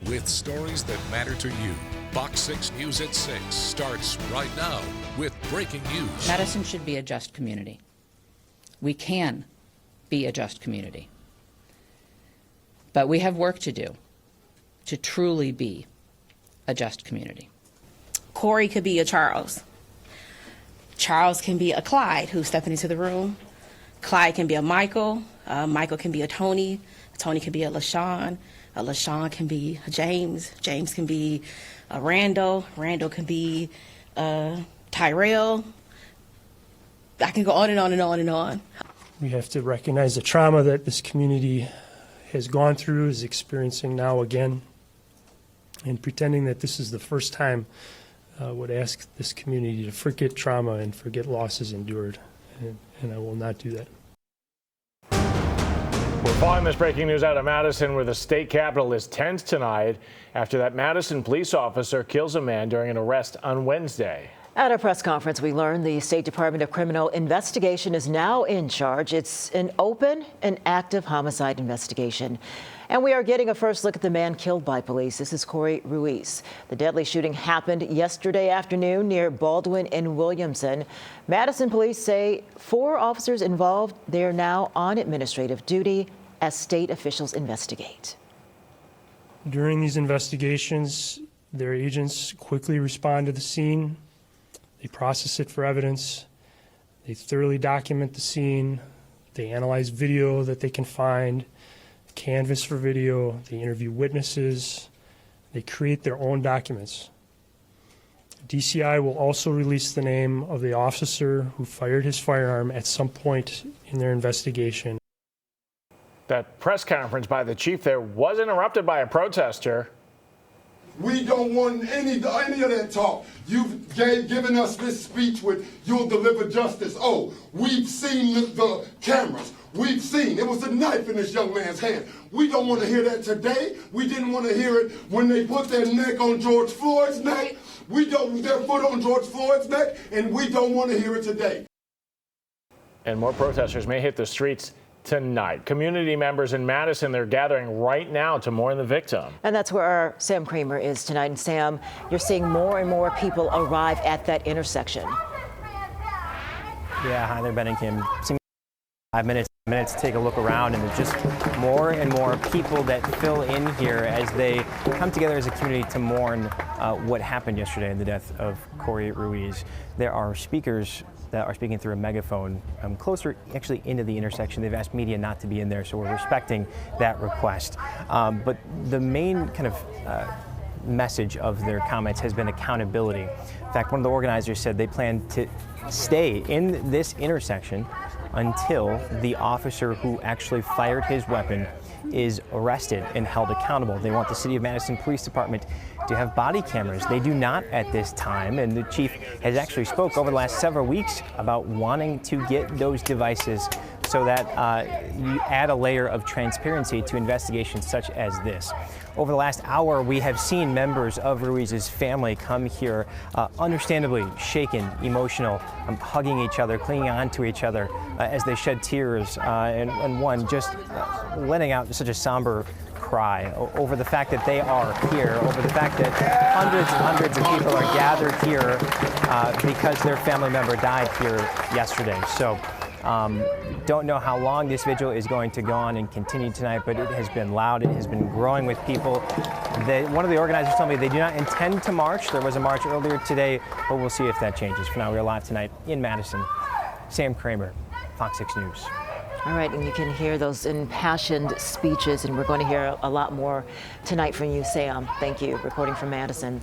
with stories that matter to you. Fox 6 News at 6 starts right now with breaking news. Madison should be a just community. We can be a just community. But we have work to do to truly be a just community. Corey could be a Charles. Charles can be a Clyde who's stepping into the room. Clyde can be a Michael. Michael can be a Tony. Tony can be a LaShawn. A LaShawn can be a James. James can be a Randall. Randall can be Tyrell. I can go on and on and on and on. We have to recognize the trauma that this community has gone through, is experiencing now again, and pretending that this is the first time would ask this community to forget trauma and forget losses endured, and I will not do that. We're following this breaking news out of Madison, where the state capitol is tense tonight after that Madison police officer kills a man during an arrest on Wednesday. At a press conference, we learned the State Department of Criminal Investigation is now in charge. It's an open and active homicide investigation. And we are getting a first look at the man killed by police. This is Corey Ruiz. The deadly shooting happened yesterday afternoon near Baldwin and Williamson. Madison police say 4 officers involved. They are now on administrative duty as state officials investigate. During these investigations, their agents quickly respond to the scene. They process it for evidence. They thoroughly document the scene. They analyze video that they can find, canvas for video. They interview witnesses. They create their own documents. DCI will also release the name of the officer who fired his firearm at some point in their investigation. That press conference by the chief there was interrupted by a protester. We don't want any of that talk. You've given us this speech with "you'll deliver justice." Oh, we've seen the cameras. We've seen it was a knife in this young man's hand. We don't want to hear that today. We didn't want to hear it when they put their neck on George Floyd's neck. We don't their foot on George Floyd's neck, and we don't want to hear it today. And more protesters may hit the streets tonight. Community members in Madison, they're gathering right now to mourn the victim. And that's where our Sam Kramer is tonight. And Sam, you're seeing more and more people arrive at that intersection. Yeah, hi there, Ben and Kim. 5 minutes to take a look around, and there's just more and more people that fill in here as they come together as a community to mourn what happened yesterday in the death of Corey Ruiz. There are speakers that are speaking through a megaphone closer actually into the intersection. They've asked media not to be in there, so we're respecting that request. But the main kind of message of their comments has been accountability. In fact, one of the organizers said they plan to stay in this intersection until the officer who actually fired his weapon is arrested and held accountable. They want the City of Madison Police Department to have body cameras. They do not at this time, and the chief has actually spoke over the last several weeks about wanting to get those devices so that you add a layer of transparency to investigations such as this. Over the last hour, we have seen members of Ruiz's family come here, understandably shaken, emotional, hugging each other, clinging on to each other as they shed tears, and one just letting out such a somber cry over the fact that they are here, over the fact that hundreds and hundreds of people are gathered here because their family member died here yesterday. So don't know how long this vigil is going to go on and continue tonight, but it has been loud. It has been growing with people. One of the organizers told me they do not intend to march. There was a march earlier today, but we'll see if that changes. For now, we're live tonight in Madison. Sam Kramer, Fox 6 News. All right, and you can hear those impassioned speeches, and we're going to hear a lot more tonight from you, Sam. Thank you, reporting from Madison.